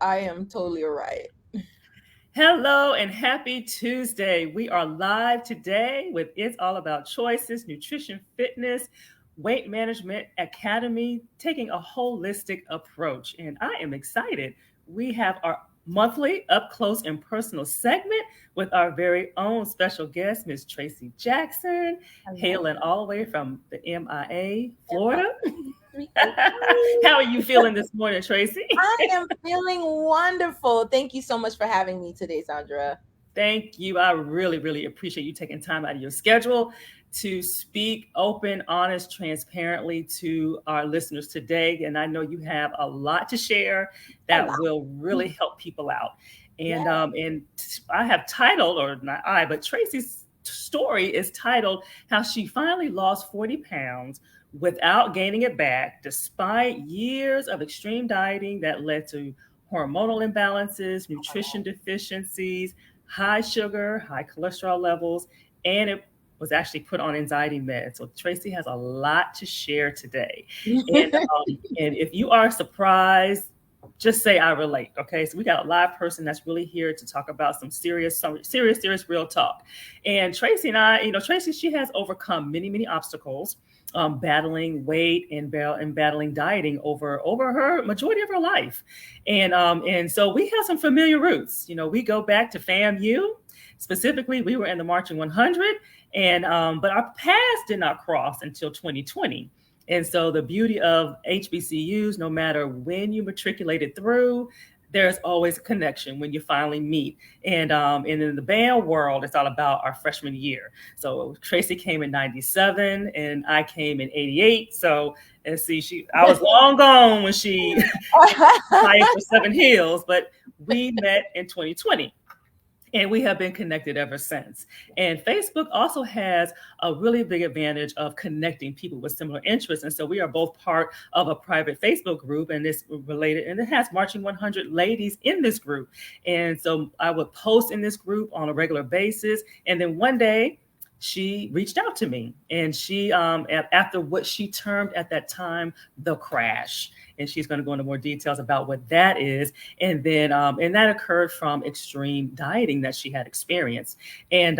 I am totally all right. Hello and happy Tuesday. We are live today with It's All About Choices, Nutrition, Fitness, Weight Management Academy, taking a holistic approach. And I am excited. We have our monthly up close and personal segment with our very own special guest, Miss Tracey Jackson, Hello. hailing all the way from the MIA, Florida. Hello. How are you feeling this morning, Tracey? I am feeling wonderful. Thank you so much for having me today, Sandra. Thank you. I really, really appreciate you taking time out of your schedule to speak open, honest, transparently to our listeners today. And I know you have a lot to share A that lot. will really help people out. Yeah. And I have titled, or not I, but Tracy's story is titled "How She Finally Lost 40 Pounds Without Gaining It Back, Despite Years of Extreme Dieting That Led to Hormonal Imbalances, Nutrition Deficiencies, high sugar, high cholesterol levels, and it was actually put on anxiety meds. So Tracy has a lot to share today. And if you are surprised, just say I relate. Okay. So we got a live person that's really here to talk about some serious, real talk. And Tracy and I, Tracy, she has overcome many, many obstacles, battling weight and battling dieting over her majority of her life. And so we have some familiar roots. We go back to FAMU. Specifically, we were in the Marching 100, and but our paths did not cross until 2020. And so the beauty of HBCUs, no matter when you matriculated through, there's always a connection when you finally meet. And in the band world, it's all about our freshman year. So Tracy came in '97, and I came in '88. So and see, I was long gone when she applied for Seven Hills, but we met in 2020, and we have been connected ever since. And Facebook also has a really big advantage of connecting people with similar interests. And so we are both part of a private Facebook group, and it's related, and it has Marching 100 ladies in this group. And so I would post in this group on a regular basis. And then one day, she reached out to me, and after what she termed at that time the crash, and she's going to go into more details about what that is. And that occurred from extreme dieting that she had experienced. And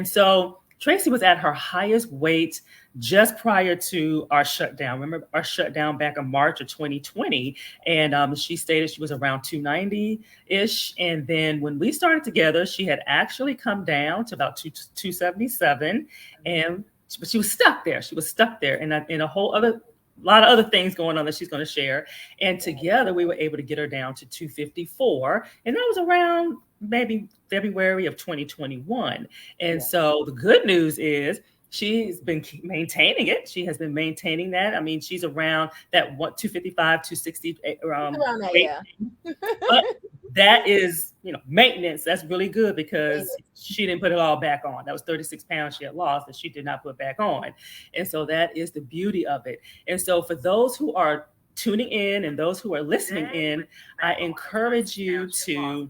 so Tracy was at her highest weight just prior to our shutdown. Remember our shutdown back in March of 2020, and she stated she was around 290 ish. And then when we started together, she had actually come down to about 277, and but she was stuck there. She was stuck there, and in a whole other lot of other things going on that she's going to share. And together we were able to get her down to 254. And that was around maybe February of 2021. And so the good news is she's been maintaining it. She has been maintaining that. I mean, she's around that 255, 260 Around that, weight. yeah. But that is, maintenance. That's really good because she didn't put it all back on. That was 36 pounds she had lost that she did not put back on. And so that is the beauty of it. And so for those who are tuning in and those who are listening in, I encourage you to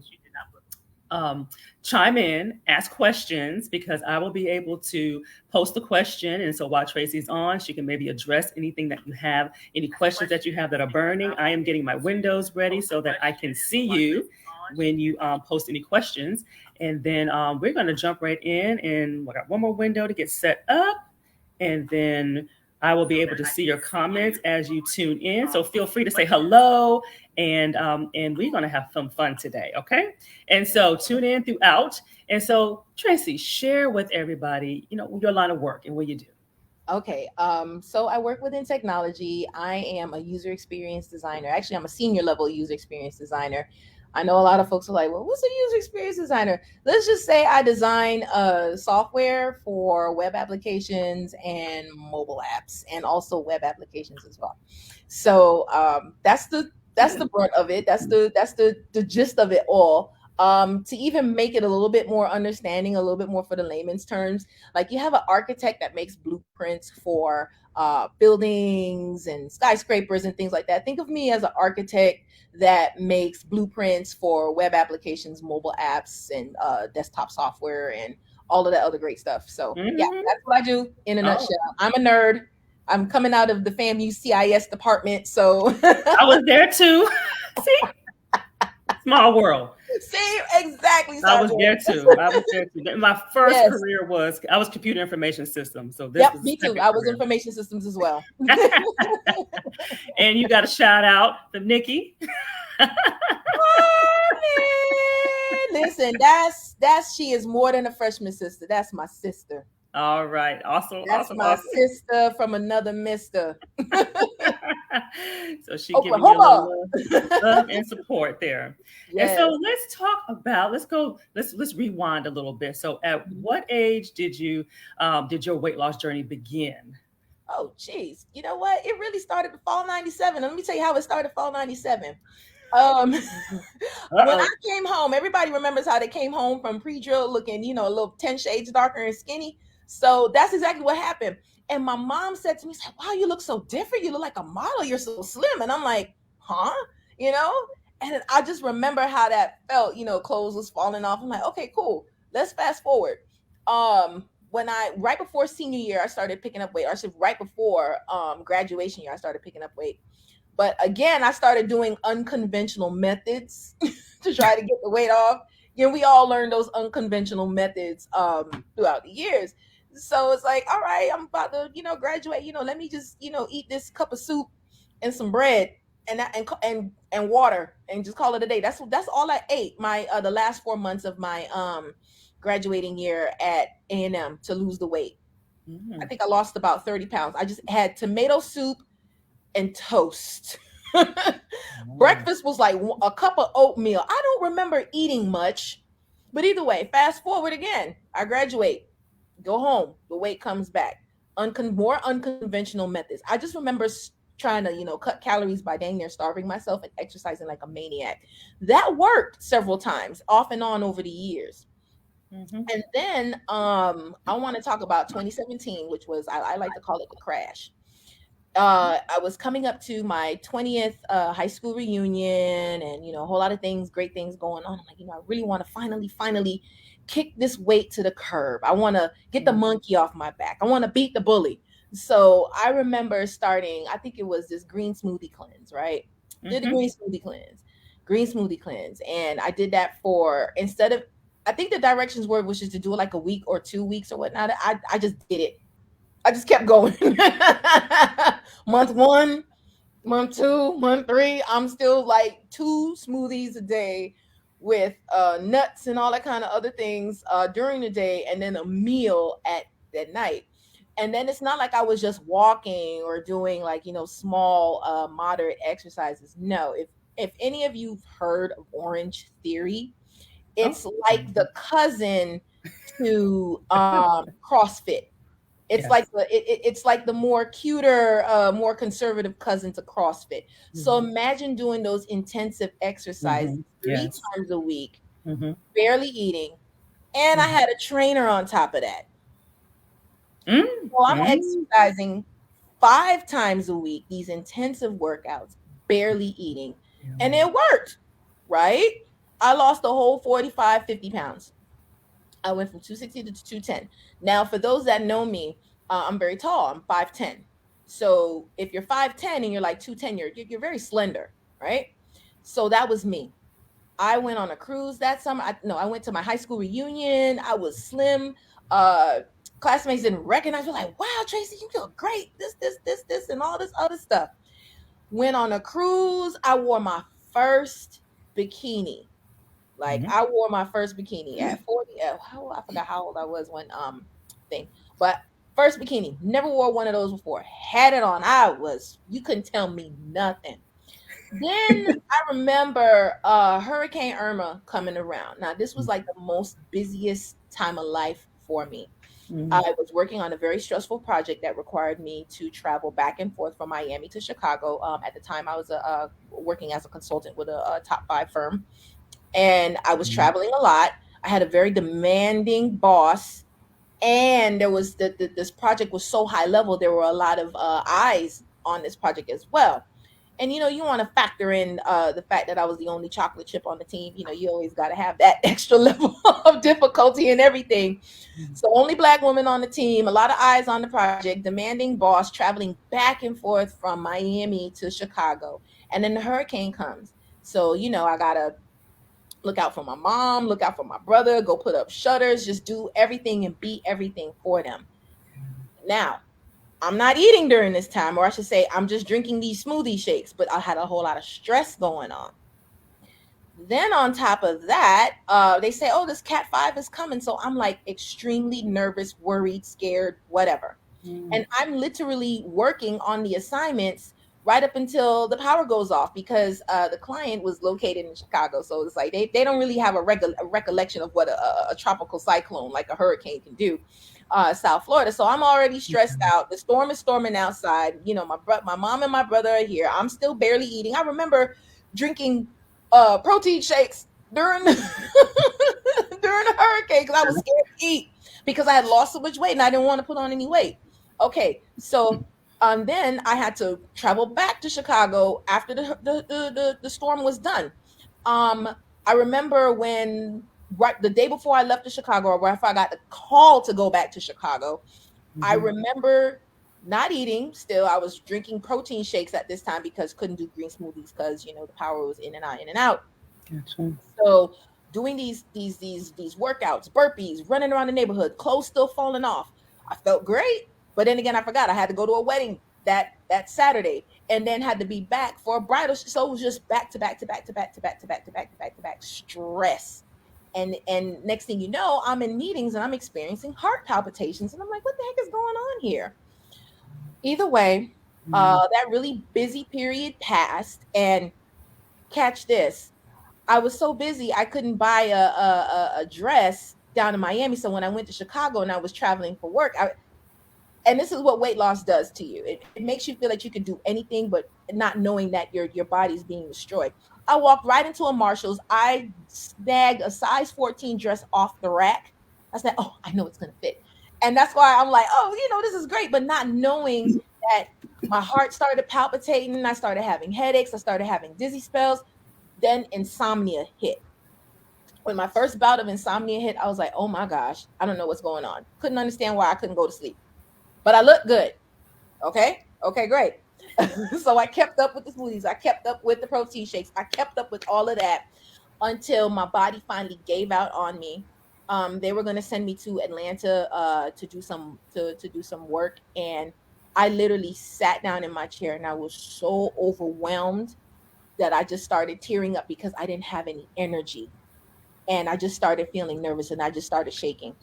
chime in, ask questions, because I will be able to post the question. And so while Tracy's on, she can maybe address anything that you have, any questions that you have that are burning. I am getting my windows ready so that I can see you when you post any questions. And then we're going to jump right in, and we got one more window to get set up. And then I will be able to see your comments as you tune in. So feel free to say hello, and we're going to have some fun today, okay? And so tune in throughout. And so Tracy, share with everybody, your line of work and what you do. Okay. So I work within technology. I am a user experience designer. Actually, I'm a senior level user experience designer. I know a lot of folks are like, well, what's a user experience designer? Let's just say I design software for web applications and mobile apps, and also web applications as well. So that's the brunt of it. That's the gist of it all. To even make it a little bit more understanding, a little bit more for the layman's terms, like you have an architect that makes blueprints for buildings and skyscrapers and things like that. Think of me as an architect that makes blueprints for web applications, mobile apps, and desktop software, and all of that other great stuff. So yeah, Mm-hmm. that's what I do in a Oh, nutshell. I'm a nerd. I'm coming out of the FAMU CIS department, so I was there too. See? Small world. See, exactly. I Sorry. was there too. I was there too. My first Yes. career was I was computer information systems. So this Yep. was the Me too. second I was career. information systems as well. And you got a shout out from Nikki. Listen, that's she is more than a freshman sister. That's my sister. All right. Awesome. That's Awesome. my Awesome. sister from another mister. So she giving you a Oklahoma. little love and support there. And so Yes. let's talk about let's rewind a little bit. So at what age did your weight loss journey begin? Oh, geez. You know what? It really started the fall 97. Let me tell you how it started fall 97. Um, when I Uh-oh. came home, everybody remembers how they came home from pre-drill looking, a little 10 shades darker and skinny. So that's exactly what happened. And my mom said to me, she's like, wow, you look so different. You look like a model. You're so slim. And I'm like, huh? You know? And I just remember how that felt, clothes was falling off. I'm like, okay, cool. Let's fast forward. When I right before senior year, I started picking up weight. Or I said right before graduation year, I started picking up weight. But again, I started doing unconventional methods to try to get the weight off. We all learned those unconventional methods throughout the years. So it's like, all right, I'm about to, graduate. Let me just, eat this cup of soup and some bread and water and just call it a day. That's all I ate the last 4 months of my graduating year at A&M to lose the weight. I Mhm. think I lost about 30 pounds. I just had tomato soup and toast. Oh. Breakfast was like a cup of oatmeal. I don't remember eating much, but either way, fast forward again. I graduate, go home, the weight comes back. More unconventional methods. I just remember trying to, cut calories by dang near starving myself and exercising like a maniac. That worked several times, off and on over the years. Mhm. And then I want to talk about 2017, which was I like to call it the crash. I was coming up to my 20th high school reunion and, a whole lot of things, great things going on. I'm like, I really want to finally kick this weight to the curb. I want to get the Mhm. monkey off my back. I want to beat the bully. So I remember starting, I think it was this green smoothie cleanse, right? Did the Mhm. green smoothie cleanse. And I did that for, instead of, I think the directions were, was just to do it like a week or 2 weeks or whatnot. I just did it. I just kept going. Month one, month two, month three, I'm still like 2 smoothies a day with nuts and all that kind of other things during the day, and then a meal at night. And then it's not like I was just walking or doing like small moderate exercises. No, if any of you've heard of Orange Theory, Oh. it's like the cousin to CrossFit. It's like Yes. it's like the more cuter, more conservative cousin to CrossFit. So Mhm. imagine doing those intensive exercises Mhm. three Yes. times a week, Mhm. barely eating, and I Mhm. had a trainer on top of that. Mm. So I'm Mm. exercising 5 times a week, these intensive workouts, barely eating, and it Yeah. worked, right? I lost a whole 45, 50 pounds. I went from 260 to 210. Now, for those that know me, I'm very tall. I'm 5'10". So if you're 5'10" and you're like 210, you're very slender, right? So that was me. I went on a cruise that summer. No, I went to my high school reunion. I was slim. Uh, Classmates didn't recognize me. Like, wow, Tracy, you look great. This, and all this other stuff. Went on a cruise. I wore my first bikini. Like Mhm. I wore my first bikini at 40. I forgot how old I was when thing, but first bikini. Never wore one of those before. Had it on. You couldn't tell me nothing. Then I remember Hurricane Irma coming around. Now this was like the most busiest time of life for me. Mhm. I was working on a very stressful project that required me to travel back and forth from Miami to Chicago. At the time, I was working as a consultant with a top five firm, and I was Mhm. traveling a lot. I had a very demanding boss, and there was this project was so high level. There were a lot of eyes on this project as well. And you want to factor in the fact that I was the only chocolate chip on the team. You always got to have that extra level of difficulty and everything. So only black woman on the team, a lot of eyes on the project, demanding boss, traveling back and forth from Miami to Chicago, and then the hurricane comes. So I gotta Look out for my mom, look out for my brother, go put up shutters, just do everything and be everything for them. Now, I'm not eating during this time, or I should say, I'm just drinking these smoothie shakes, but I had a whole lot of stress going on. Then on top of that, they say, "Oh, this Cat 5 is coming." So I'm like extremely nervous, worried, scared, whatever. Mm. And I'm literally working on the assignments right up until the power goes off because the client was located in Chicago. So it's like they don't really have a recollection of what a tropical cyclone like a hurricane can do. South Florida. So I'm already stressed out. The storm is storming outside. You know, my mom and my brother are here. I'm still barely eating. I remember drinking protein shakes during during the hurricane because I was scared to eat because I had lost so much weight and I didn't want to put on any weight. Okay, so then I had to travel back to Chicago after the storm was done. Um, I remember when right the day before I left to Chicago, or if I got the call to go back to Chicago, I Mhm. remember not eating. Still, I was drinking protein shakes at this time because couldn't do green smoothies because the power was in and out, in and out. Gotcha. So doing these workouts, burpees, running around the neighborhood, clothes still falling off. I felt great, but then again, I forgot I had to go to a wedding that Saturday, and then had to be back for a bridal. So it was just back to back to back to back to back to back to back to back to back stress. And next thing you know, I'm in meetings and I'm experiencing heart palpitations, and I'm like, what the heck is going on here? Either way, Mm. that really busy period passed, and catch this, I was so busy I couldn't buy a dress down in Miami. So when I went to Chicago and I was traveling for work, and this is what weight loss does to you. It makes you feel like you can do anything, but not knowing that your body's being destroyed. I walked right into a Marshalls. I snagged a size 14 dress off the rack. I said, "Oh, I know it's gonna fit," and that's why I'm like, "Oh, this is great," but not knowing that my heart started palpitating. I started having headaches. I started having dizzy spells. Then insomnia hit. When my first bout of insomnia hit, I was like, "Oh my gosh, I don't know what's going on." Couldn't understand why I couldn't go to sleep, but I looked good. Okay, great. So I kept up with the smoothies. I kept up with the protein shakes. I kept up with all of that until my body finally gave out on me. They were going to send me to Atlanta to do some work, and I literally sat down in my chair and I was so overwhelmed that I just started tearing up because I didn't have any energy, and I just started feeling nervous and I just started shaking.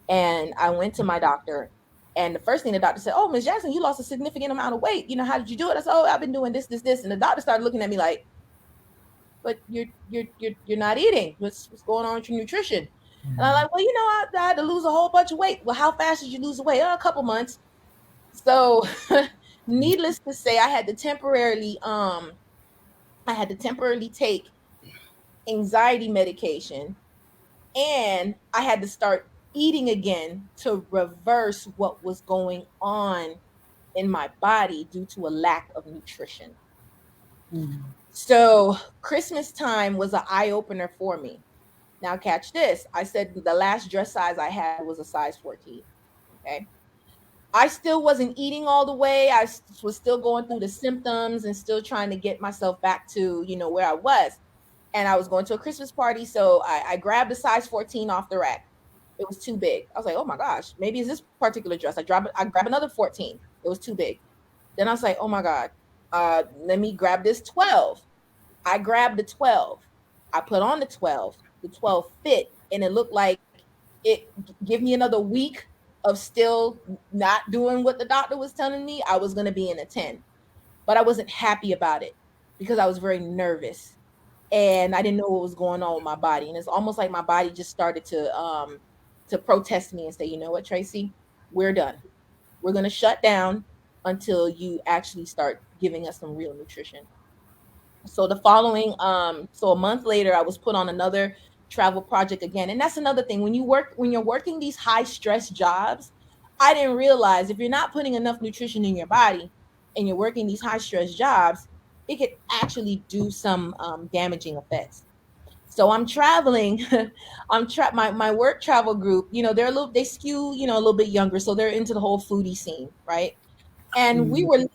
And I went to my doctor, and the first thing the doctor said, "Oh, Miss Jackson, you lost a significant amount of weight. How did you do it?" I said, "Oh, I've been doing this." And the doctor started looking at me like, "But you're not eating. What's going on with your nutrition?" And I'm like, "Well, I had to lose a whole bunch of weight." "Well, how fast did you lose the weight?" "Oh, a couple months." So, needless to say, I had to temporarily take anxiety medication, and I had to start eating again to reverse what was going on in my body due to a lack of nutrition. Mm. So Christmas time was an eye opener for me. Now, catch this. I said the last dress size I had was a size 14. Okay. I still wasn't eating all the way. Was still going through the symptoms and still trying to get myself back to, where I was. And I was going to a Christmas party. So I grabbed a size 14 off the rack. It was too big. I was like, oh my gosh, maybe it's this particular dress. I grab another 14. It was too big. Then I was like, oh my God, let me grab this 12. I grabbed the 12. I put on the 12. The 12 fit, and it looked like it give me another week of still not doing what the doctor was telling me. I was going to be in a 10, but I wasn't happy about it because I was very nervous and I didn't know what was going on with my body. And it's almost like my body just started to protest me and say, you know what, Tracey, we're done. We're going to shut down until you actually start giving us some real nutrition. So a month later, I was put on another travel project again. And that's another thing. When you're working these high stress jobs, I didn't realize if you're not putting enough nutrition in your body and you're working these high stress jobs, it could actually do some damaging effects. So I'm traveling. My work travel group, they skew, a little bit younger. So they're into the whole foodie scene, right? And we Mm. were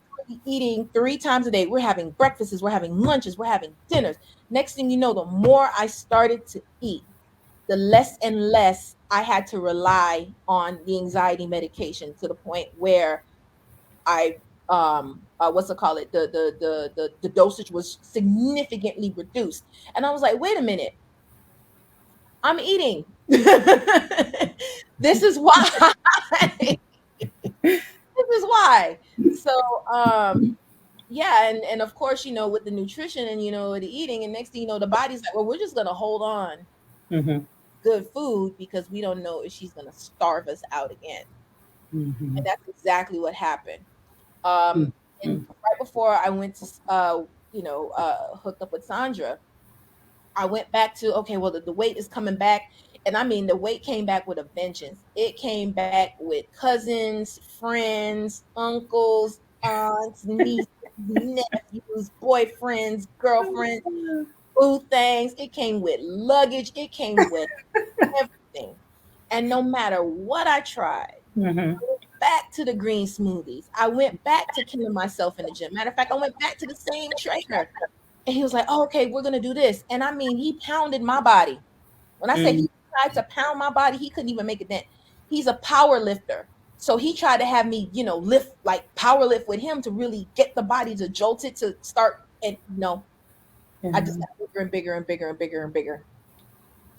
eating 3 times a day. We're having breakfasts, we're having lunches, we're having dinners. Next thing you know, the more I started to eat, the less and less I had to rely on the anxiety medication, to the point where I what's it call it? The dosage was significantly reduced. And I was like, wait a minute, I'm eating. This is why. This is why. So yeah, and of course, with the nutrition and the eating, and next thing you know, the body's like, well, we're just gonna hold on Mm-hmm. good food because we don't know if she's gonna starve us out again. Mm-hmm. And that's exactly what happened. Um, and right before I went to hook up with Sandra, I went back to, okay, well, the weight is coming back. And I mean, the weight came back with a vengeance. It came back with cousins, friends, uncles, aunts, nieces, nephews, boyfriends, girlfriends, boo things. It came with luggage. It came with everything. And no matter what I tried, Mm-hmm. back to the green smoothies. I went back to killing myself in the gym. Matter of fact, I went back to the same trainer. And he was like, oh, okay, we're going to do this. And I mean, he pounded my body. When I say Mm-hmm. he tried to pound my body, he couldn't even make a dent. He's a power lifter. So he tried to have me, lift, like power lift with him to really get the body to jolt it to start. And no, I Yeah. just got bigger and bigger and bigger and bigger and bigger.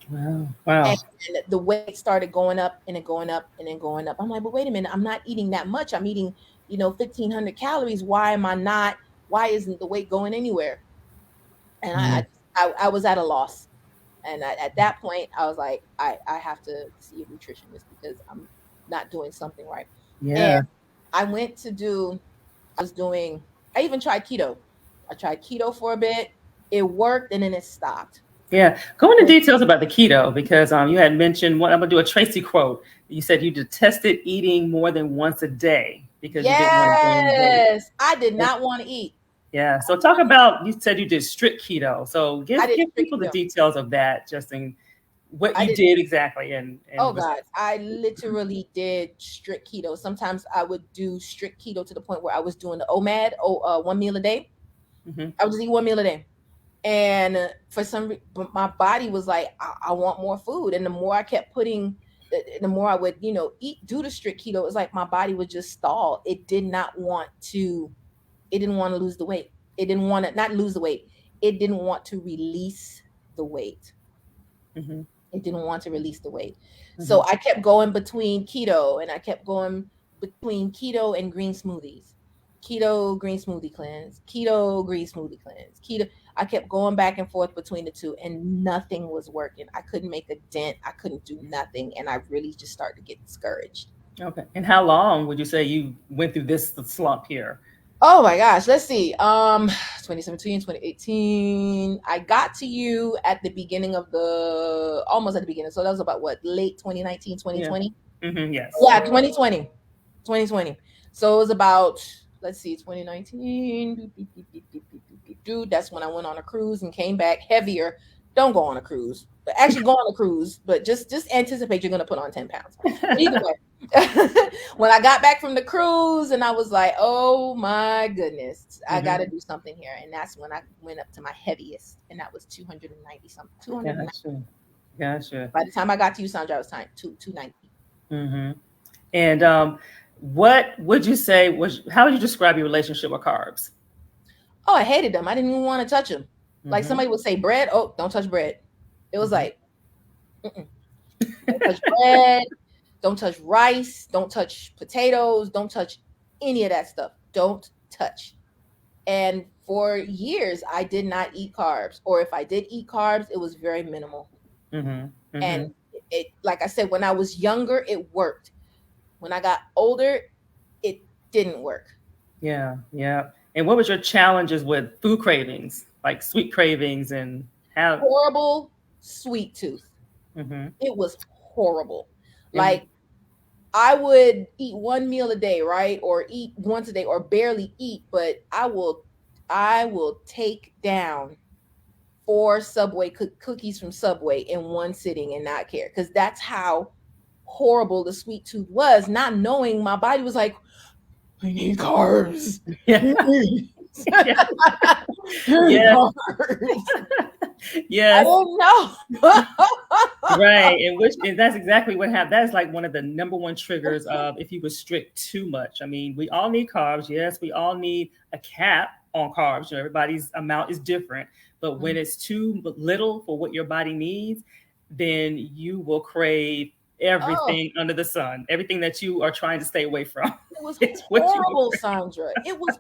Wow. Wow. And the weight started going up and then going up and then going up. I'm like, but wait a minute, I'm not eating that much. I'm eating, 1,500 calories. Why am I not? Why isn't the weight going anywhere? And Mm-hmm. I was at a loss. And at that point, I was like, I have to see a nutritionist because I'm not doing something right. And Yeah. I went to do, I was doing, I even tried keto. I tried keto for a bit. It worked and then it stopped. Yeah. Go into details about the keto because you had mentioned I'm gonna do a Tracy quote. You said you detested eating more than once a day because you didn't want to gain weight. Yes, I did not want to eat. Yeah. So talk about, you said you did strict keto. So I did give strict people the keto. details of that, just in what I you did. did exactly, Oh and was. God, I literally did strict keto. Sometimes I would do strict keto to the point where I was doing the OMAD, 1 meal a day. Mm-hmm. I would just eat 1 meal a day, and for but my body was like, I want more food, and the more I kept putting, the more I would, eat, do the strict keto. It was like my body would just stall. It did not want to. It didn't want to lose the weight. It didn't want to not lose the weight. It didn't want to release the weight. Mm-hmm. It didn't want to release the weight. Mm-hmm. So I kept going between keto and I kept going between keto and green smoothies. Keto, green smoothie cleanse, keto, green smoothie cleanse, keto. I kept going back and forth between the two and nothing was working. I couldn't make a dent. I couldn't do nothing. And I really just started to get discouraged. Okay. And how long would you say you went through this slump here? Oh my gosh, let's see. 2017, 2018. I got to you at the beginning of the almost at the beginning. So that was about what, late 2019, Yeah. 2020? Mm-hmm. Yes. Yeah, 2020. 2020. So it was about, let's see, 2019. That's when I went on a cruise and came back heavier. Don't go on a cruise. But actually go on a cruise, but just anticipate you're gonna put on 10 pounds. But either way. When I got back from the cruise and I was like, oh my goodness, I Mm-hmm. gotta do something here. And that's when I went up to my heaviest, and that was 290 something. 290. Gotcha. Gotcha. By the time I got to you, Sandra, I was time 290. Mm-hmm. And what would you say was? How would you describe your relationship with carbs? Oh, I hated them. I didn't even want to touch them. Like Mm-hmm. somebody would say bread. Oh, don't touch bread. It was Mm-hmm. like, mm-mm. Don't touch bread. Don't touch rice. Don't touch potatoes. Don't touch any of that stuff. Don't touch. And for years, I did not eat carbs. Or if I did eat carbs, it was very minimal. Mm-hmm. Mm-hmm. And like I said, when I was younger, it worked. When I got older, it didn't work. Yeah. Yeah. And what was your challenges with food cravings, like sweet cravings, and how? Horrible sweet tooth. Mm-hmm. It was horrible. And Like, I would eat 1 meal a day, right? Or eat once a day or barely eat, but I will take down 4 Subway cookies from Subway in one sitting and not care, cuz that's how horrible the sweet tooth was, not knowing my body was like, I need carbs. Yeah. Please. Yeah. Give me Yes. carbs. I Yes. didn't know. Right. And that's exactly what happened. That is like one of the number one triggers of if you restrict too much. I mean, we all need carbs. Yes, we all need a cap on carbs. You know, everybody's amount is different. But when it's too little for what your body needs, then you will crave Oh, everything under the sun, everything that you are trying to stay away from. it was It's what you will horrible, crave. Sandra. It was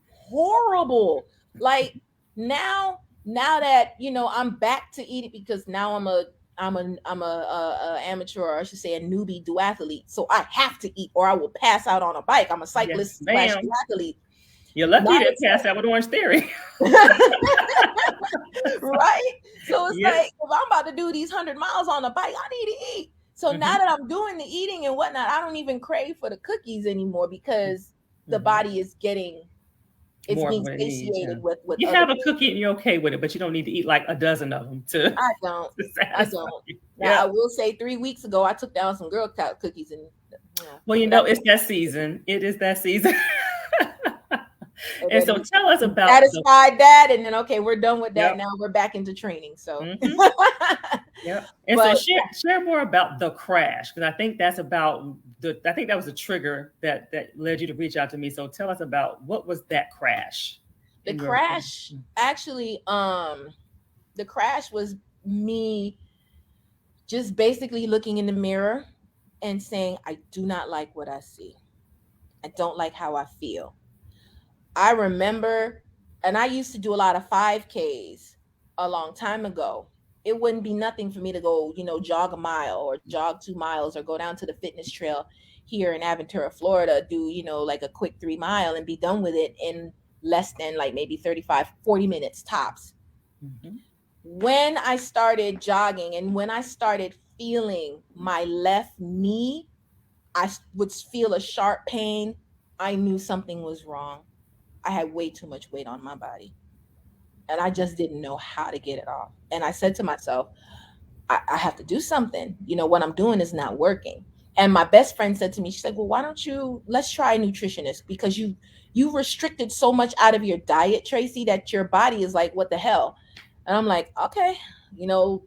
horrible. Like now that I'm back to eating because now I'm a amateur, or I should say a newbie duathlete. So I have to eat or I will pass out on a bike. I'm a Yes, cyclist slash ma'am. duathlete. You're lucky Now you didn't it's pass that with Orange Theory. right. So it's Yes. like if I'm about to do these 100 miles on a bike, I need to eat. So now Hmm. that I'm doing the eating and whatnot, I don't even crave for the cookies anymore because the Hmm. body is getting it's More of being what it needs. Yeah. satiated with You other have a things. cookie and you're okay with it, but you don't need to eat like a dozen of them to, I don't. to I satisfy don't. you. Now Yeah. I will say 3 weeks ago I took down some Girl Scout cookies and Well, you but I know, it's that season. It is that season. and And then so tell us we about the, satisfied that, and then okay, we're done with that. yep. Now we're back into training. So, Hmm. Yep. And so but share more about the crash because I think that's about I think that was a trigger that led you to reach out to me. So tell us about what was that crash the in your opinion? crash actually, the crash was me just basically looking in the mirror and saying, I do not like what I see. I don't like how I feel. I remember, and I used to do a lot of 5Ks a long time ago. It wouldn't be nothing for me to go, jog a mile or jog 2 miles or go down to the fitness trail here in Aventura, Florida, do, like a quick 3 mile and be done with it in less than like maybe 35, 40 minutes tops. Hmm. When I started jogging and when I started feeling my left knee, I would feel a sharp pain. I knew something was wrong. I had way too much weight on my body and I just didn't know how to get it off. And I said to myself, I have to do something. What I'm doing is not working. And my best friend said to me, she's like, well, why don't let's try a nutritionist because you restricted so much out of your diet, Tracey, that your body is like, what the hell? And I'm like, okay, you know,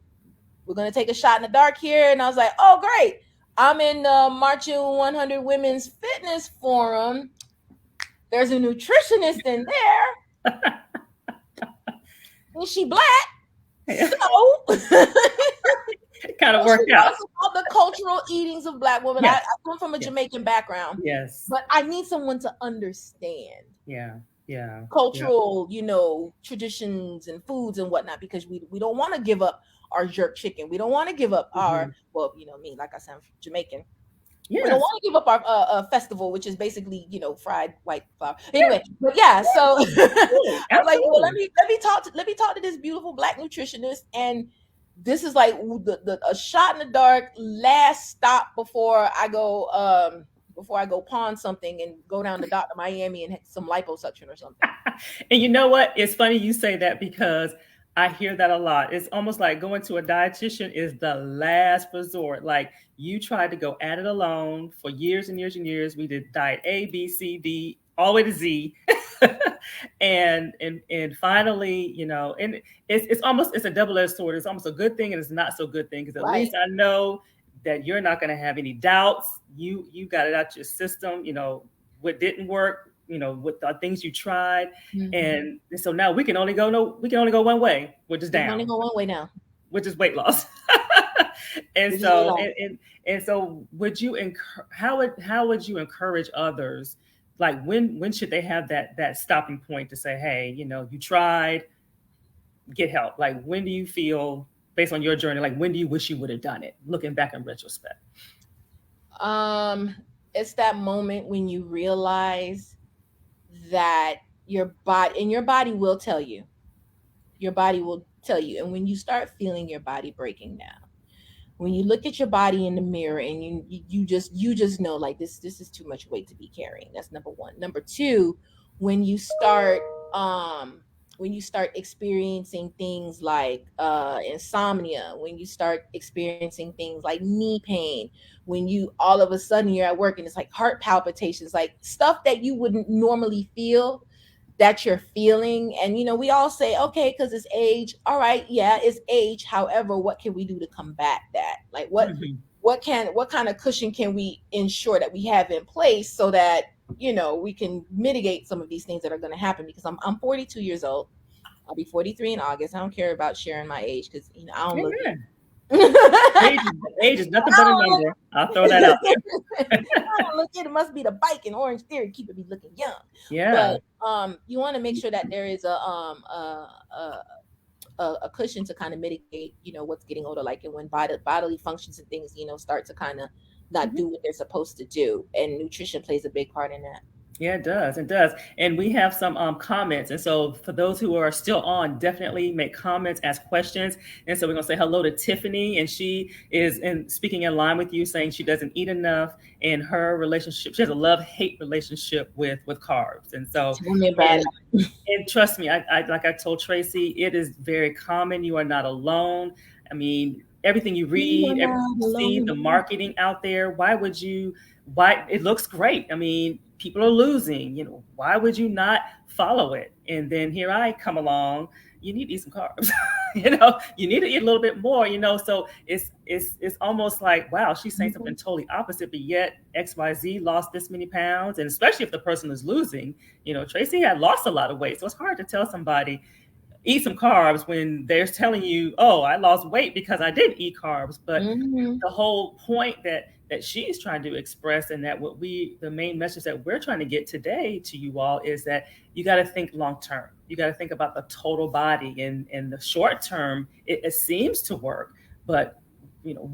we're going to take a shot in the dark here. And I was like, oh, great. I'm in the Marching 100 Women's Fitness Forum. There's a nutritionist in there. And she black. Yeah. So It kind of she worked out. knows about the cultural eatings of black women. I Yes. come from a Yes. Jamaican background, Yes. but I need someone to understand Yeah. Yeah. Yeah. cultural, traditions and foods and whatnot, because we don't want to give up our jerk chicken. We don't want to give up Hmm. our, well, me, like I said, I'm Jamaican. We don't Yes. want to give up our festival, which is basically, fried white flour. Anyway, but yeah, so Absolutely. I was like, well, let Absolutely. me talk to this beautiful black nutritionist, and this is like a shot in the dark, last stop before I go pawn something and go down to Dr. Miami and have some liposuction or something. And you know what? It's funny you say that because I hear that a lot. It's almost like going to a dietitian is the last resort. Like you tried to go at it alone for years and years and years. We did diet A, B, C, D, all the way to Z. And finally, and it's a double-edged sword. It's almost a good thing and it's not so good thing because at Right. least I know that you're not going to have any doubts. You got it out your system. What didn't work. With the things you tried, Mm-hmm. and so now we can only go no, we can only go one way, which is We can only down, go one way now, which is weight loss. and which is way so off. and so how would you encourage others, like when should they have that stopping point to say, hey, you tried, get help? Like when do you feel, based on your journey, like when do you wish you would have done it, looking back in retrospect? Um, it's that moment when you realize that your body will tell you. Your body will tell you. And when you start feeling your body breaking down, when you look at your body in the mirror and you just know, like, this is too much weight to be carrying. That's number one. Number two, when you start when you start experiencing things like insomnia, when you start experiencing things like knee pain, when you all of a sudden you're at work and it's like heart palpitations, like stuff that you wouldn't normally feel, that you're feeling. And we all say, okay, because it's age. All right, yeah, it's age. However, what can we do to combat that? Like Hmm. what kind of cushion can we ensure that we have in place so that we can mitigate some of these things that are going to happen? Because I'm 42 years old. I'll be 43 in August. I don't care about sharing my age because I don't look Amen. it. Age is nothing but a number. I'll throw that out there. I don't look it. It must be the bike and Orange Theory keeping me looking young. Yeah. But you want to make sure that there is a cushion to kind of mitigate, what's getting older, like, and when bodily functions and things, start to kind of not Mhm. do what they're supposed to do, and nutrition plays a big part in that. Yeah, it does. It does. And we have some comments. And so for those who are still on, definitely make comments, ask questions. And so we're going to say hello to Tiffany. And she is speaking in line with you, saying she doesn't eat enough in her relationship. She has a love-hate relationship with carbs. And so, Tell me about and it. and trust me, I like I told Tracy, it is very common. You are not alone. I mean, everything you You are read, everything not you see, the alone. marketing out there, why would you? Why it looks great. I mean, people are losing. Why would you not follow it? And then here I come along. You need to eat some carbs. You need to eat a little bit more. So it's almost like, wow, she's saying something totally opposite, but yet XYZ lost this many pounds, and especially if the person is losing. Tracy had lost a lot of weight, so it's hard to tell somebody eat some carbs when they're telling you, oh, I lost weight because I didn't eat carbs. But Mm-hmm. the whole point that she's trying to express, and that the main message that we're trying to get today to you all, is that you got to think long term. You got to think about the total body. And in the short term, it seems to work, but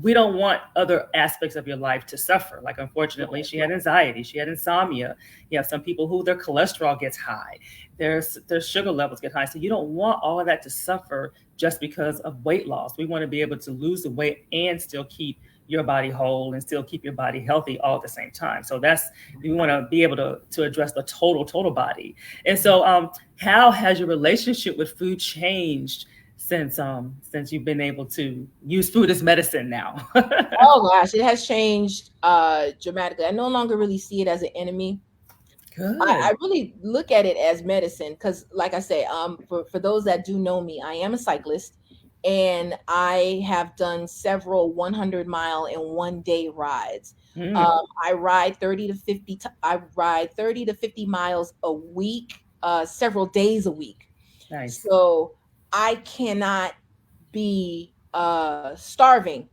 we don't want other aspects of your life to suffer. Like, unfortunately, she had anxiety, she had insomnia. You have some people who their cholesterol gets high, their sugar levels get high. So you don't want all of that to suffer just because of weight loss. We want to be able to lose the weight and still keep your body whole and still keep your body healthy all at the same time. So that's, we want to be able to address the total body. And so how has your relationship with food changed since you've been able to use food as medicine now? Oh gosh, it has changed dramatically. I no longer really see it as an enemy. I Good. really look at it as medicine because, like I say, for those that do know me, I am a cyclist, and I have done several 100-mile and 1 day rides. Mm, I ride 30 to 50. I ride 30 to 50 miles a week, several days a week. nice. So I cannot be starving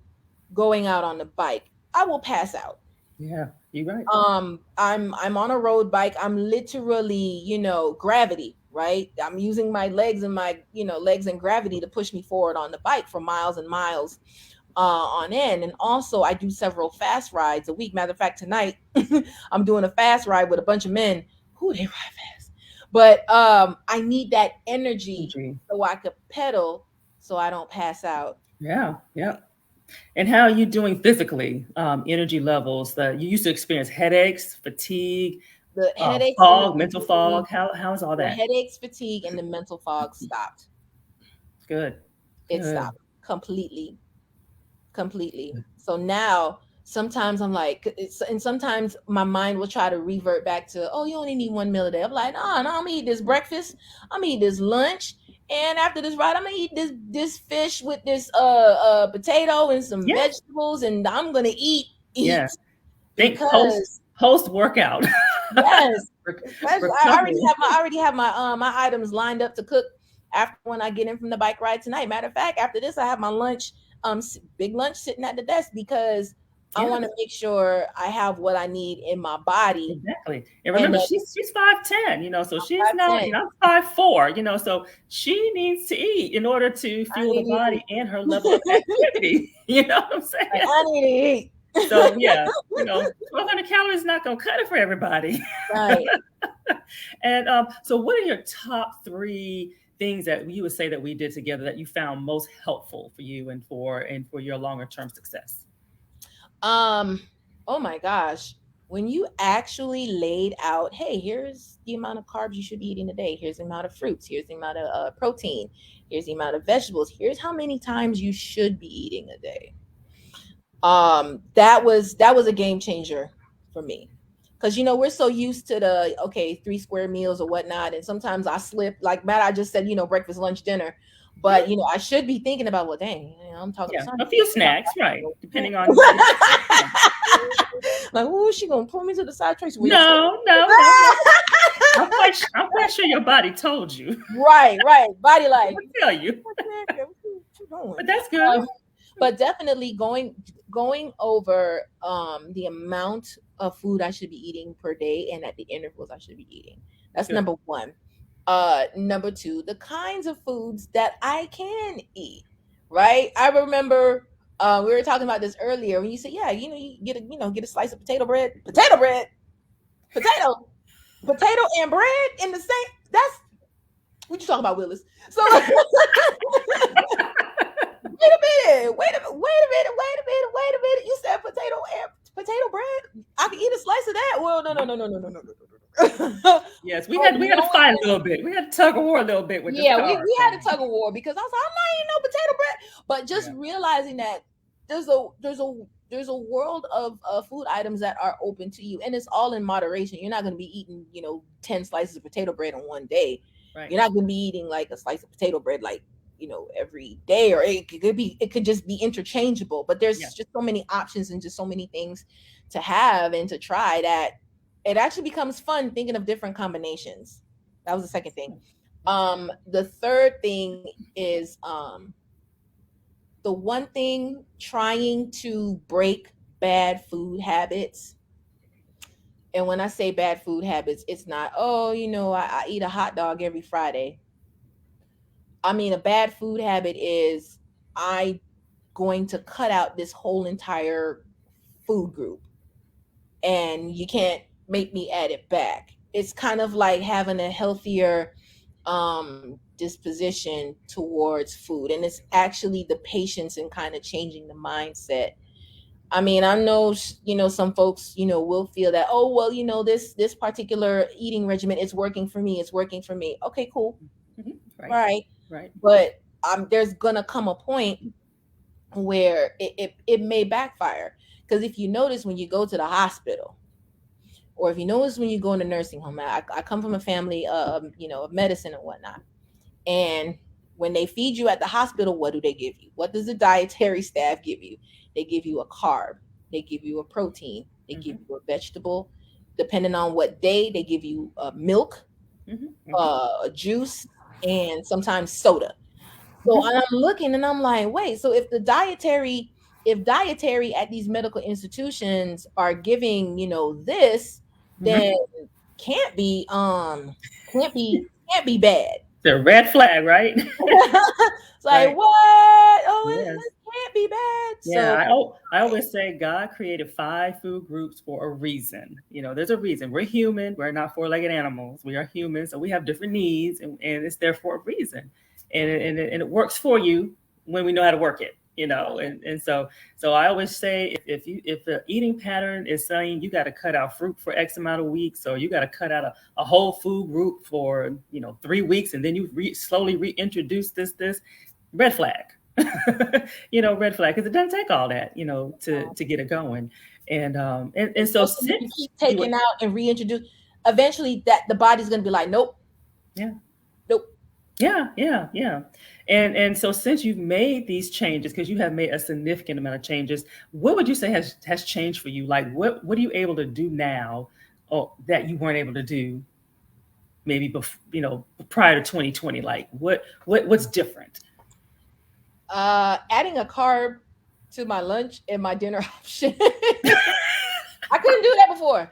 going out on the bike. I will pass out. Yeah, you're right. I'm on a road bike. I'm literally, gravity, right? I'm using my legs and my, legs and gravity to push me forward on the bike for miles and miles on end. And also I do several fast rides a week. Matter of fact, tonight I'm doing a fast ride with a bunch of men who they ride fast. But I need that energy Energy. so I could pedal so I don't pass out. Yeah, yeah. And how are you doing physically? Energy levels that you used to experience, headaches, fatigue, The headaches and fog, mental fog. How's all the that? headaches, fatigue, and the mental fog stopped. Good, It good. stopped completely. So now sometimes I'm like, and sometimes my mind will try to revert back to, oh, you only need 1 meal a day. I'm like, no, I'm gonna eat this breakfast, I'm gonna eat this lunch, and after this ride, I'm gonna eat this fish with this potato and some Yeah, vegetables, and I'm gonna eat yeah. Think because post workout yes, especially recovery. I already have my items lined up to cook after when I get in from the bike ride tonight. Matter of fact, after this, I have my lunch, big lunch sitting at the desk because I want to Yes, make sure I have what I need in my body, exactly. And and remember, that she's 5'10", so she's not, 5'10". I'm 5'4", so she needs to eat in order to I fuel the need to body eat. and her level of activity. You know what I'm Like, saying? I need to eat. So yeah, 1,200 calories is not gonna cut it for everybody. Right. And so, what are your top three things that you would say that we did together that you found most helpful for you and for your longer term success? Um. Oh my gosh. when you actually laid out, hey, here's the amount of carbs you should be eating a day, here's the amount of fruits, here's the amount of protein, here's the amount of vegetables, here's how many times you should be eating a day. That was a game changer for me, because we're so used to the, okay, 3 square meals or whatnot, and sometimes I slip, like Matt, I just said, breakfast, lunch, dinner, Yeah, but I should be thinking about, well, dang, I'm talking to yeah, Sonya. a few snacks, right? Depending on your schedule. Yeah. Like, oh, she gonna pull me to the side, Tracy, where your foot? No, no, no, no. I'm quite sure your body told you. Right, right. Body It like, would tell you, what the heck? What you doing? but that's good. Um, but definitely going over the amount of food I should be eating per day and at the intervals I should be eating. That's Good. number one. Number two, the kinds of foods that I can eat. Right. I remember we were talking about this earlier when you said, yeah, you get a slice of potato bread, potato, potato and bread in the same. That's what you talking about, Willis. So wait a minute. You said potato bread. I can eat a slice of that. Well, no. Yes, we Oh, had to no. fight a little bit. We had to tug of war a little bit with this Yeah, car we had a thing. tug of war because I was like, I'm not eating no potato bread. But just Yeah. realizing that there's a world of food items that are open to you, and it's all in moderation. You're not going to be eating 10 slices of potato bread in one day. Right. You're not going to be eating like a slice of potato bread like every day, or it could just be interchangeable. But there's Yeah. just so many options and just so many things to have and to try that it actually becomes fun thinking of different combinations. That was the second thing. Excellent. Excellent. The third thing is the one thing, trying to break bad food habits. And when I say bad food habits, it's not, oh, I eat a hot dog every Friday. I mean, a bad food habit is I going to cut out this whole entire food group, and you can't make me add it back. It's kind of like having a healthier disposition towards food, and it's actually the patience and kind of changing the mindset. I mean, I know some folks will feel that, oh well, this particular eating regimen is working for me, it's working for me. Okay, cool. Hmm. All Right. right. Right. But there's gonna come a point where it may backfire, because if you notice when you go to the hospital, or if you notice when you go in a nursing home, I come from a family of medicine and whatnot. And when they feed you at the hospital, what do they give you? What does the dietary staff give you? They give you a carb, they give you a protein, they give Hmm. you a vegetable. Depending on what day, they give you milk, Hmm. Hmm. juice, and sometimes soda. So Hmm. I'm looking and I'm like, wait, so if dietary at these medical institutions are giving, this, then Hmm. can't be um can't be bad. The red flag, right? It's like, Right. what? Oh, Yes. it can't be bad. Yeah, So I always say God created five food groups for a reason. There's a reason. We're human. We're not four-legged animals. We are humans, so we have different needs, and it's there for a reason. And it works for you when we know how to work it. And so I always say if the eating pattern is saying you got to cut out fruit for X amount of weeks, or you got to cut out a whole food group for 3 weeks, and then you slowly reintroduce this red flag. Red flag, because it doesn't take all that, to get it going. And so especially if you since keep you were, taking out and reintroduce, eventually that the body's gonna be like, nope, yeah, nope. yeah. And so since you've made these changes, because you have made a significant amount of changes, what would you say has changed for you? Like what are you able to do now, or that you weren't able to do maybe prior to 2020? Like what's different? Adding a carb to my lunch and my dinner option. I couldn't do that before.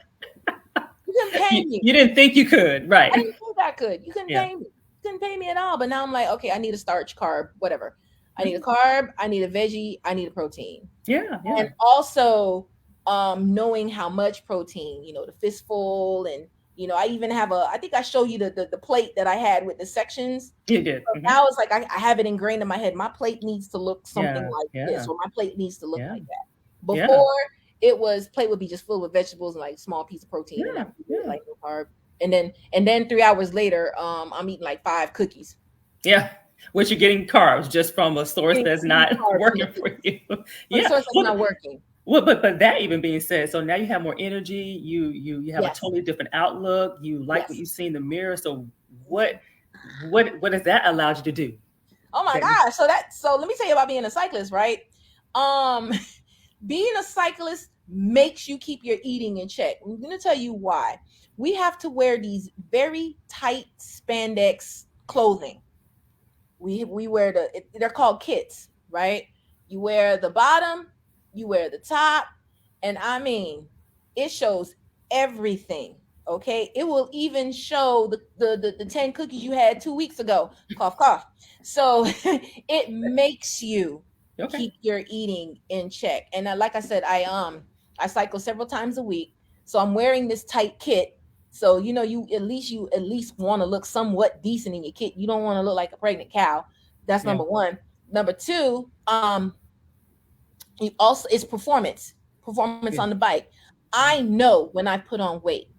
You couldn't pay me. You didn't think you could, I right? didn't think I could. You couldn't Yeah. pay me. You couldn't pay me at all. But now I'm like, okay, I need a starch, carb, whatever. I need a Mhm. carb, I need a veggie, I need a protein. Yeah, And yeah. also knowing how much protein, the fistful, and I even have I think I showed you the plate that I had with the sections. You did. So Hmm. now it's like I have it ingrained in my head. My plate needs to look something Yeah, like this, yeah, or my plate needs to look yeah, like that. yeah. Before, it was plate would be just full with vegetables and like small piece of protein, and Yeah, that would be it, yeah, like no carb. And then 3 hours later, I'm eating like 5 cookies. yeah. Which you're getting carbs just from a source Getting that's clean not carbs from the working for cookies. you. From the Yeah. source that's not working. Well, but that even being said, so now you have more energy. You have a Yes. totally different outlook. You like what Yes. you see in the mirror. So what what has that allowed you to do? Oh my That you, gosh. So let me tell you about being a cyclist, right? Um Being a cyclist makes you keep your eating in check. I'm going to tell you why. We have to wear these very tight spandex clothing. We wear they're called kits, right? You wear the bottom, you wear the top, and I mean, it shows everything. Okay, it will even show the 10 cookies you had 2 weeks ago. Cough, cough. So it makes you okay? keep your eating in check. And like I said, I cycle several times a week, so I'm wearing this tight kit. So you at least want to look somewhat decent in your kit. You don't want to look like a pregnant cow. That's Yeah. number one. Number two, you also it's performance Yeah. on the bike. I know when I put on weight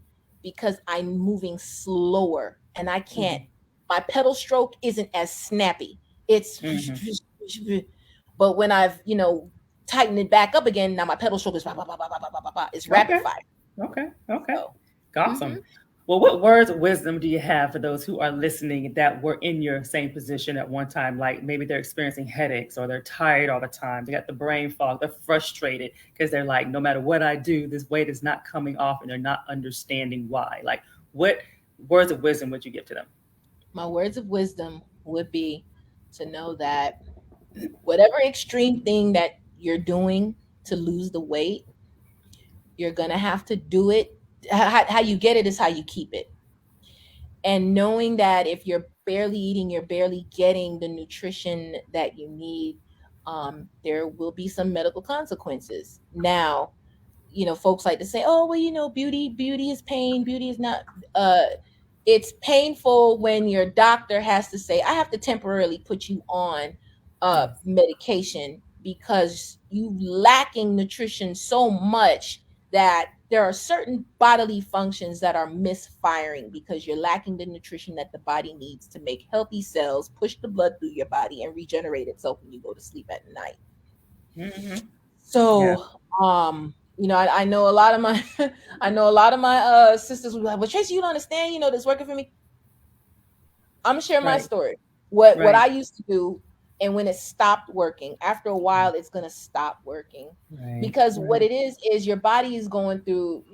because I'm moving slower and I can't. Hmm. My pedal stroke isn't as snappy. It's Hmm. but when I've tightened it back up again, now my pedal stroke is it's rapid Okay. fire. Okay. So, Awesome. mhm. Well, what words of wisdom do you have for those who are listening that were in your same position at one time? Like maybe they're experiencing headaches or they're tired all the time. They got the brain fog. They're frustrated because they're like, no matter what I do, this weight is not coming off and they're not understanding why. Like, what words of wisdom would you give to them? My words of wisdom would be to know that whatever extreme thing that you're doing to lose the weight, you're going to have to do it. How you get it is how you keep it. And knowing that if you're barely eating, you're barely getting the nutrition that you need, there will be some medical consequences. Now, folks like to say, oh, well, beauty is pain, beauty is not. uh it's painful when your doctor has to say, I have to temporarily put you on Yes. medication because you lacking nutrition so much that there are certain bodily functions that are misfiring because you're lacking the nutrition that the body needs to make healthy cells push the blood through your body and regenerate itself when you go to sleep at night. Hmm. Yeah. So, I know a lot of my I know a lot of my sisters will be like, well, Tracy, you don't understand, this working for me. I'm gonna share my Right. story. What Right. I used to do, and when it stopped working, after a while, it's gonna stop working, Right. because what Right. it is your body's going through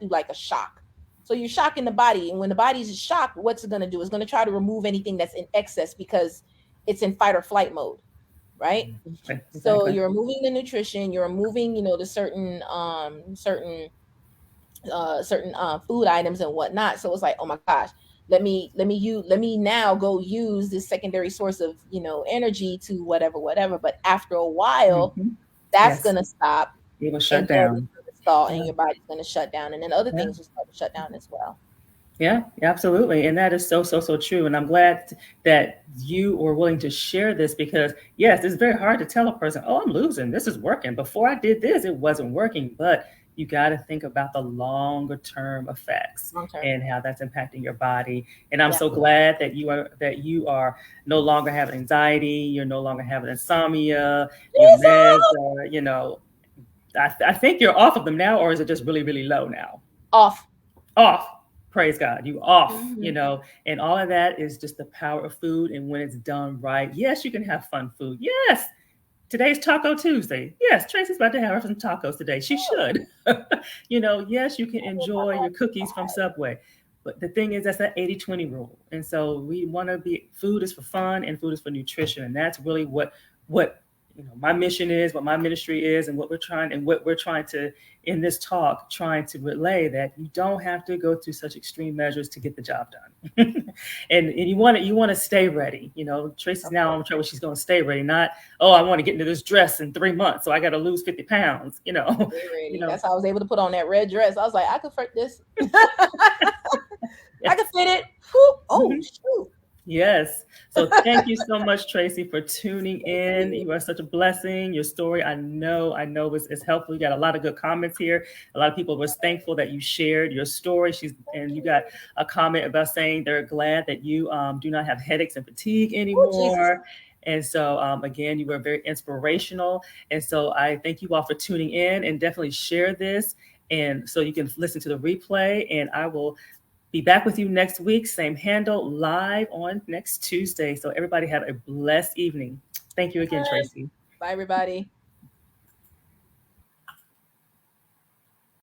like a shock. So you're shocking the body, and when the body's shocked, what's it gonna do? It's gonna try to remove anything that's in excess because it's in fight or flight mode, right? So Exactly. you're removing the nutrition, you're removing, the certain food items and whatnot. So it's like, oh my gosh, let me now go use this secondary source of energy to whatever. But after a while, Hmm. that's Yes. gonna stop, It was and shut then it's down. gonna stall, and Yeah. your body's gonna shut down, and then other Yeah. things will start to shut down as well. Yeah, absolutely. And that is so, so, so true. And I'm glad that you are willing to share this because, yes, it's very hard to tell a person, oh, I'm losing. This is working. Before I did this, it wasn't working. But you got to think about the longer term effects Long term. and how that's impacting your body. And I'm Yeah. so glad that you are no longer having anxiety. You're no longer having insomnia. Your meds Jesus! are, I think you're off of them now, or is it just really, really low now? Off. Off. Praise God, you off, Hmm. and all of that is just the power of food. And when it's done right, yes, you can have fun food. Yes, today's Taco Tuesday. Yes, Tracy's about to have her some tacos today. She should. Yes, you can enjoy your cookies from Subway. But the thing is, that's that 80-20 rule. And so we want to be food is for fun and food is for nutrition. And that's really what my mission is, what my ministry is, and what we're trying to in this talk, trying to relay that you don't have to go through such extreme measures to get the job done. And you want to stay ready. Tracy's Of now course. on track where she's going to stay ready, not, oh, I want to get into this dress in 3 months, so I got to lose 50 pounds. you Really. know, That's how I was able to put on that red dress. I was like, I could fit this. yeah. I could fit it. Whew. Oh Hmm. shoot. Yes. So thank you so much, Tracey, for tuning Thank in. you. You are such a blessing. Your story, I know is helpful. You got a lot of good comments here. A lot of people was thankful that you shared your story. Thank And you got you. a comment about saying they're glad that you do not have headaches and fatigue Oh, Jesus. anymore. And so, again, you were very inspirational. And so, I thank you all for tuning in and definitely share this. And so you can listen to the replay. And I will be back with you next week, same handle, live on next Tuesday. So everybody have a blessed evening. Thank you again, Bye. Tracey. Bye, everybody.